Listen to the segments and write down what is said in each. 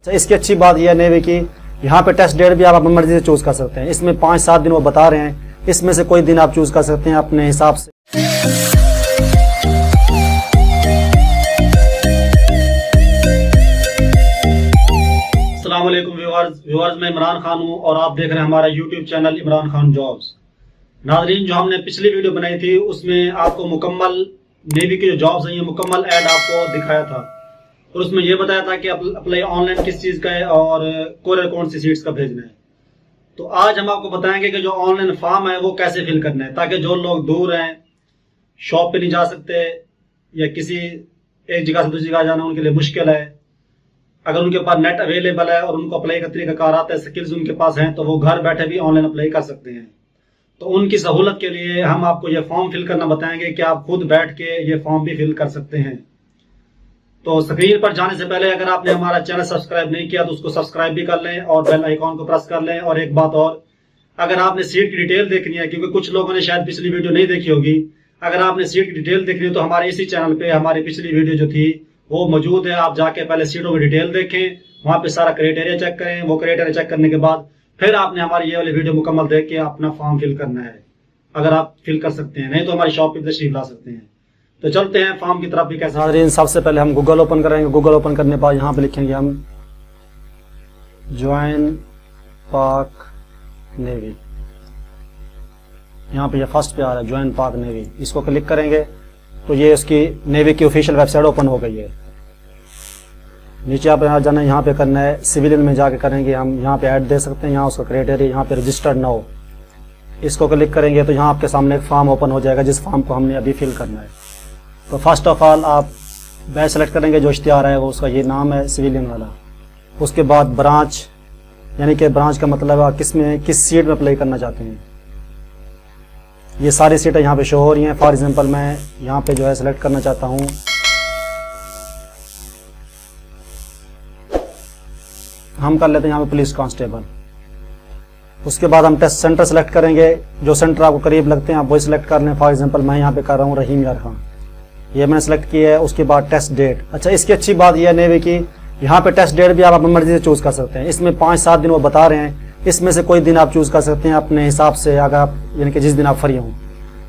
तो इसकी अच्छी बात यह है नेवी की, यहाँ पे टेस्ट डेट भी आप अपनी मर्जी से चूज कर सकते हैं। इसमें 5-7 दिन वो बता रहे हैं, इसमें से कोई दिन आप चूज कर सकते हैं अपने हिसाब से। अस्सलाम वालेकुम व्यूअर्स, मैं इमरान खान हूँ और आप देख रहे हैं हमारा YouTube channel Imran Khan jobs. नाजरीन, जो हमने पिछली वीडियो बनाई थी उसमें आपको मुकम्मल नेवी की जो जॉब्स हैं ये मुकम्मल ऐड आपको दिखाया था और उसमें यह बताया था कि अप्लाई ऑनलाइन किस चीज़ का है और कोरियर कौन सी सीट्स का भेजना है। तो आज हम आपको बताएंगे कि जो ऑनलाइन फॉर्म है वो कैसे फिल करना है, ताकि जो लोग दूर हैं, शॉप पे नहीं जा सकते या किसी एक जगह से दूसरी जगह जाना उनके लिए मुश्किल है, अगर उनके पास नेट अवेलेबल है और उनको अप्लाई का तरीका कार आता है, स्किल्स उनके पास हैं, तो वो घर बैठे भी ऑनलाइन अप्लाई कर सकते हैं। तो उनकी सहूलत के लिए हम आपको ये फॉर्म फिल करना बताएंगे कि आप खुद बैठ के ये फॉर्म भी फिल कर सकते हैं। तो स्क्रीन पर जाने से पहले अगर आपने हमारा चैनल सब्सक्राइब नहीं किया तो उसको सब्सक्राइब भी कर लें और बेल आइकॉन को प्रेस कर लें। और एक बात और, अगर आपने सीट की डिटेल देखनी है, क्योंकि कुछ लोगों ने शायद पिछली वीडियो नहीं देखी होगी, अगर आपने सीट की डिटेल देखनी है तो हमारे इसी चैनल पे हमारी पिछली वीडियो जो थी वो मौजूद है। आप जाके पहले सीटों की डिटेल देखें, वहां पे सारा क्राइटेरिया चेक करें। वो क्राइटेरिया चेक करने के बाद फिर आपने हमारी ये वाली वीडियो मुकम्मल देख के अपना फॉर्म फिल करना है, अगर आप फिल कर सकते हैं, नहीं तो हमारी शॉप पे तशरीफ ला सकते हैं। तो चलते हैं फॉर्म की तरफ भी कैसे। नाज़रीन, सबसे पहले हम गूगल ओपन करेंगे। गूगल ओपन करने के बाद यहाँ पे लिखेंगे हम ज्वाइन पाक नेवी। यहाँ पे ये फर्स्ट पे आ रहा है ज्वाइन पाक नेवी, इसको क्लिक करेंगे तो ये उसकी नेवी की ऑफिशियल वेबसाइट ओपन हो गई है। नीचे आप यहाँ जाना है, यहाँ पे करना है सिविलियन में जाके करेंगे हम। यहाँ पे ऐड दे सकते हैं, यहाँ उसका क्राइटेरिया, यहाँ पे रजिस्टर्ड नाउ, इसको क्लिक करेंगे तो यहाँ आपके सामने एक फॉर्म ओपन हो जाएगा जिस फॉर्म को हमने अभी फिल करना है। तो फर्स्ट ऑफ ऑल आप बैच सेलेक्ट करेंगे, जो इश्तिहार है वो उसका ये नाम है सिविलियन वाला। उसके बाद ब्रांच, यानी कि ब्रांच का मतलब है किस सीट में अप्लाई करना चाहते हैं। ये सारी सीटें यहाँ पे शो हो रही हैं। फॉर एग्जांपल मैं यहाँ पे जो है सेलेक्ट करना चाहता हूँ हम कर लेते हैं यहाँ पे पुलिस कांस्टेबल। उसके बाद हम टेस्ट सेंटर सेलेक्ट करेंगे, जो सेंटर आपको करीब लगते हैं आप वही सिलेक्ट कर लें। फॉर एग्जांपल मैं यहाँ पे कर रहा हूँ रहीम यार खान, ये मैंने सेलेक्ट किया है। उसके बाद टेस्ट डेट। अच्छा, इसकी अच्छी बात यह है नेवी की, यहाँ पे टेस्ट डेट भी आप अपनी मर्जी से चूज कर सकते हैं। इसमें 5-7 दिन वो बता रहे हैं, इसमें से कोई दिन आप चूज कर सकते हैं अपने हिसाब से, अगर आप यानी कि जिस दिन आप फ्री हों।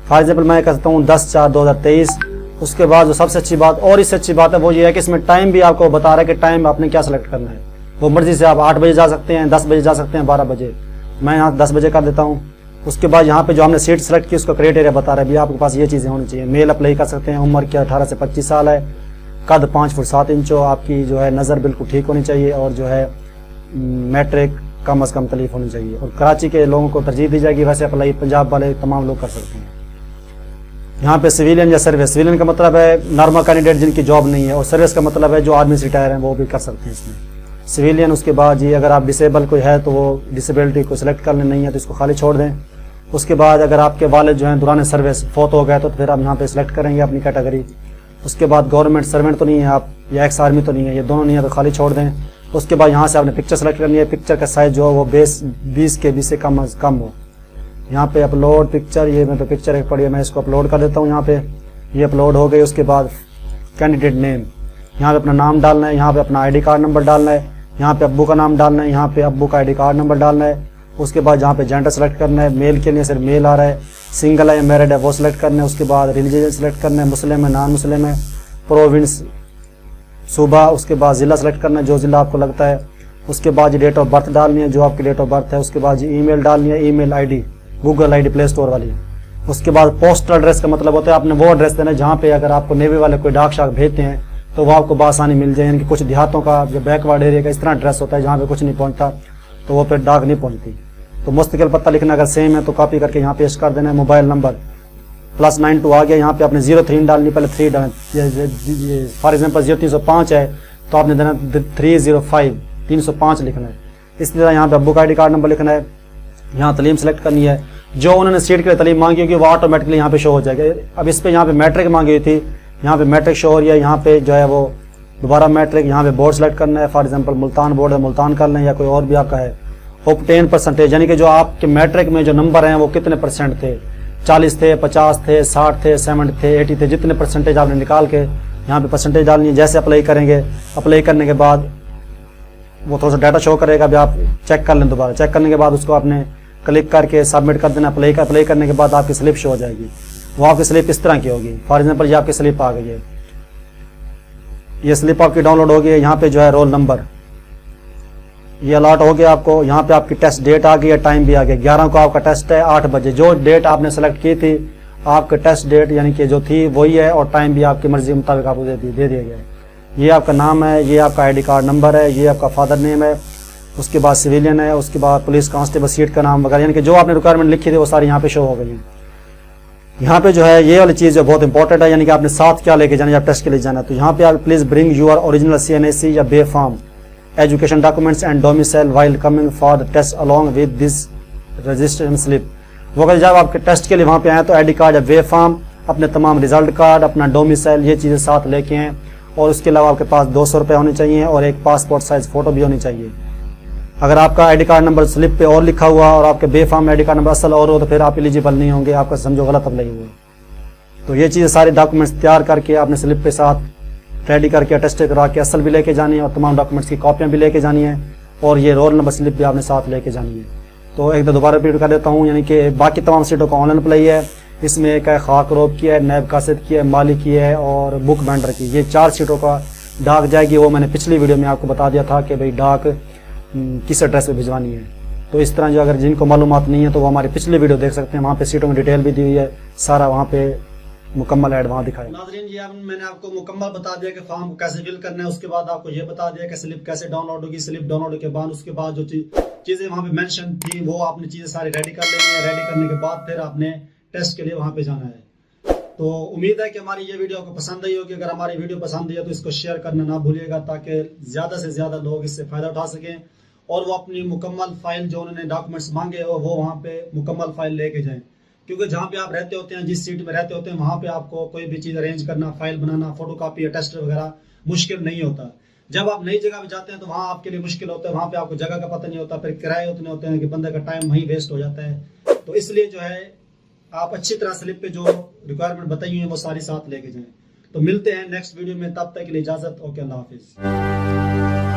फॉर एग्जाम्पल मैं करता हूँ 10/4/2023। उसके बाद जो सबसे अच्छी बात और इससे अच्छी बात है वो ये है कि इसमें टाइम भी आपको बता रहा है कि टाइम आपने क्या सेलेक्ट करना है। वो मर्जी से आप 8 बजे जा सकते हैं, 10 बजे जा सकते हैं, 12 बजे। मैं यहाँ 10 बजे कर देता हूँ। उसके बाद यहाँ पे जो हमने सीट सेलेक्ट की उसका क्राइटेरिया बता रहा है, भी आपके पास ये चीज़ें होनी चाहिए। मेल अप्लाई कर सकते हैं, उम्र क्या 18 से 25 साल है, कद 5 फुट 7 इंच हो, आपकी जो है नज़र बिल्कुल ठीक होनी चाहिए और जो है मैट्रिक कम अज़ कम तलीफ होनी चाहिए। और कराची के लोगों को तरजीह दी जाएगी, वैसे अप्लाई पंजाब वाले तमाम लोग कर सकते हैं। यहाँ पे सिविलियन या सर्विस, सिविलियन का मतलब है नॉर्मल कैंडिडेट जिनकी जॉब नहीं है, और सर्विस का मतलब है जो आर्मी से रिटायर हैं वो भी कर सकते हैं इसमें सिविलियन। उसके बाद जी अगर आप डिसेबल कोई है तो वो डिसेबिलिटी को सिलेक्ट कर लें, नहीं है तो इसको खाली छोड़ दें। उसके बाद अगर आपके वालिद जो हैं दौरान सर्विस फोत हो गए तो फिर आप यहाँ पे सिलेक्ट करेंगे अपनी कैटेगरी। उसके बाद गवर्नमेंट सर्वेंट तो नहीं है आप, या एक्स आर्मी तो नहीं है, ये दोनों नहीं है तो खाली छोड़ दें। उसके बाद यहाँ से आपने पिक्चर सेलेक्ट करनी है, पिक्चर का साइज जो है वो 20 KB से कम हो। यहाँ पे अपलोड पिक्चर, ये मैं तो पिक्चर एक पड़ी है, मैं इसको अपलोड कर देता हूँ। यहाँ पे ये अपलोड हो गई। उसके बाद कैंडिडेट नेम, यहाँ पे अपना नाम डालना है, यहाँ पे अपना ID कार्ड नंबर डालना है, यहाँ पे अब्बू का नाम डालना है, यहाँ पे अब्बू का ID कार्ड नंबर डालना है। उसके बाद यहाँ पे जेंडर सेलेक्ट करना है, मेल के लिए सिर्फ मेल आ रहा है, सिंगल है या मैरिड है वो सिलेक्ट करना है। उसके बाद रिलीजन सेलेक्ट करना है, मुस्लिम है नॉन मुस्लिम है, प्रोविंस सूबा, उसके बाद ज़िला सेलेक्ट करना है जो ज़िला आपको लगता है। उसके बाद डेट ऑफ बर्थ डालनी है जो आपकी डेट ऑफ बर्थ है। उसके बाद ईमेल डालनी है, email ID Google ID play store वाली। उसके बाद पोस्टल एड्रेस का मतलब होता है आपने वो एड्रेस देना है जहाँ पे अगर आपको नेवी वाले कोई डाक शाक भेजते हैं तो वो आपको बआसानी मिल जाए। यानी कि कुछ देहातों का जो बैकवर्ड एरिया का इस तरह एड्रेस होता है जहाँ पे कुछ नहीं पहुँचता तो वो फिर डाक नहीं पहुँचती। तो मुस्तकिल पता लिखना अगर सेम है तो कॉपी करके यहाँ पेस्ट कर देना है। मोबाइल नंबर +92 आ गया, यहाँ पे आपने 03 डालनी, पहले 3 डालना। फॉर एग्जाम्पल 0305 है तो आपने देना 305 लिखना है। इसी तरह यहाँ पे अब्बू का ID कार्ड नंबर लिखना है। यहाँ तलीम सेलेक्ट करनी है, जो उन्होंने सीट के लिए तलीम मांगी होगी वो ऑटोमेटिकली यहाँ पे शो हो जाएगा। अब इस पे यहाँ पे मैट्रिक मांगी हुई थी, यहाँ पे मैट्रिक शो हो रही है। यहाँ पे जो है वो दोबारा मैट्रिक, यहाँ पे बोर्ड सेलेक्ट करना है। फॉर एग्जांपल मुल्तान बोर्ड है, मुल्तान कर लें, या कोई और भी आपका है। ऑब्टेन परसेंटेज, यानी कि जो आपके मैट्रिक में जो नंबर हैं वो कितने % थे, 40 थे, 50 थे, 60 थे, 70 थे, 80 थे, जितने परसेंटेज आपने निकाल के यहाँ पे परसेंटेज डालनी है। जैसे अप्लाई करेंगे, अप्लाई करने के बाद वो थोड़ा सा डाटा शो करेगा, अभी आप चेक कर लें दोबारा। चेक करने के बाद उसको आपने क्लिक करके सबमिट कर देना। प्ले करने के बाद आपकी स्लिप शो हो जाएगी। वो आपकी स्लिप इस तरह की होगी। फॉर एग्जांपल ये आपकी स्लिप आ गई है, ये स्लिप आपकी डाउनलोड हो गई है। यहाँ पे जो है रोल नंबर ये अलॉट हो गया आपको। यहाँ पे आपकी टेस्ट डेट आ गई है, टाइम भी आ गया। 11 को आपका टेस्ट है, 8 बजे। जो डेट आपने सेलेक्ट की थी, आपका टेस्ट डेट यानी कि जो थी वही है, और टाइम भी आपकी मर्जी के मुताबिक आपको दे दिया गया है। ये आपका नाम है, ये आपका ID कार्ड नंबर है, ये आपका फादर नेम है, उसके बाद सिविलियन है, उसके बाद पुलिस कांस्टेबल सीट का नाम वगैरह, यानी कि जो आपने रिक्वायरमेंट लिखी थी वो सारी यहाँ पे शो हो गई है। यहाँ पे जो है ये वाली चीज़ जो बहुत इंपॉर्टेंट है, यानी कि आपने साथ क्या लेके जाना है, टेस्ट के लिए जाना है। तो यहाँ पे आप please bring your original CNAC या B form education documents and domicile while coming for the test along with this registration slip. वो अगर जब आपके टेस्ट के लिए वहाँ पे आए तो ID कार्ड या वे फॉर्म, अपने तमाम रिजल्ट कार्ड, अपना डोमिसाइल, ये चीज़ें साथ लेके आएँ। और उसके अलावा आपके पास 200 रुपये होने चाहिए और एक पासपोर्ट साइज फ़ोटो भी होनी चाहिए। अगर आपका ID कार्ड नंबर स्लिप पे और लिखा हुआ और आपके बे फॉर्म में ID कार्ड नंबर असल और हो तो फिर आप एलिजिबल नहीं होंगे, आपका समझो गलत अप्लाई हुआ। तो ये चीज़ें सारे डॉक्यूमेंट्स तैयार करके आपने स्लिप पे साथ रेडी करके अटेस्ट करा के असल भी लेके जानी है और तमाम डॉक्यूमेंट्स की कॉपियाँ भी लेके जानी है, और ये रोल नंबर स्लिप भी आपने साथ लेके जानी है। तो एक दोबारा रिपीट कर देता हूँ, यानी कि बाकी तमाम सीटों का ऑनलाइन अप्लाई है। इसमें एक है खाक रोब की है, नैब कासिद की है, माली की है और बुक वेंडर की। ये 4 सीटों का डाक जाएगी। वो मैंने पिछली वीडियो में आपको बता दिया था कि भाई डाक किस एड्रेस पे भिजवानी है। तो इस तरह जो अगर जिनको मालूमात नहीं है तो वो हमारी पिछली वीडियो देख सकते हैं, वहाँ पे सीटों में डिटेल भी दी हुई है, सारा वहाँ पे मुकम्मल ऐड वहाँ दिखाया। नाज़रीन, ये मैंने आपको मुकम्मल बता दिया कि फॉर्म को कैसे फिल करना है। उसके बाद आपको ये बता दिया कि स्लिप कैसे डाउनलोड होगी। स्लिप डाउनलोड के बाद उसके बाद जो चीज़ें वहाँ पे मेंशन थी वो आपने चीज़ें सारी रेडी कर लेनी है। रेडी करने के बाद फिर आपने टेस्ट के लिए वहाँ पे जाना है। तो उम्मीद है कि हमारी ये वीडियो आपको पसंद आई होगी। अगर हमारी वीडियो पसंद आई है तो इसको शेयर करना ना भूलिएगा, ताकि ज़्यादा से ज़्यादा लोग इससे फ़ायदा उठा सकें और वो अपनी मुकम्मल फाइल जो उन्होंने डॉक्यूमेंट्स मांगे हो वो वहाँ पे मुकम्मल फाइल लेके जाएं। क्योंकि जहाँ पे आप रहते होते हैं, जिस सीट में रहते होते हैं, वहाँ पे आपको कोई भी चीज़ अरेंज करना, फाइल बनाना, फोटोकॉपी या टेस्ट वगैरह मुश्किल नहीं होता। जब आप नई जगह पे जाते हैं तो वहाँ आपके लिए मुश्किल होता है। वहाँ पे आपको जगह का पता नहीं होता, फिर किराए उतने होते हैं कि बंदे का टाइम वहीं वेस्ट हो जाता है। तो इसलिए जो है आप अच्छी तरह स्लिप पे जो रिक्वायरमेंट बताई हुई है वो सारी साथ लेके जाएं। तो मिलते हैं नेक्स्ट वीडियो में, तब तक के लिए इजाजत। ओके, अल्लाह हाफिज।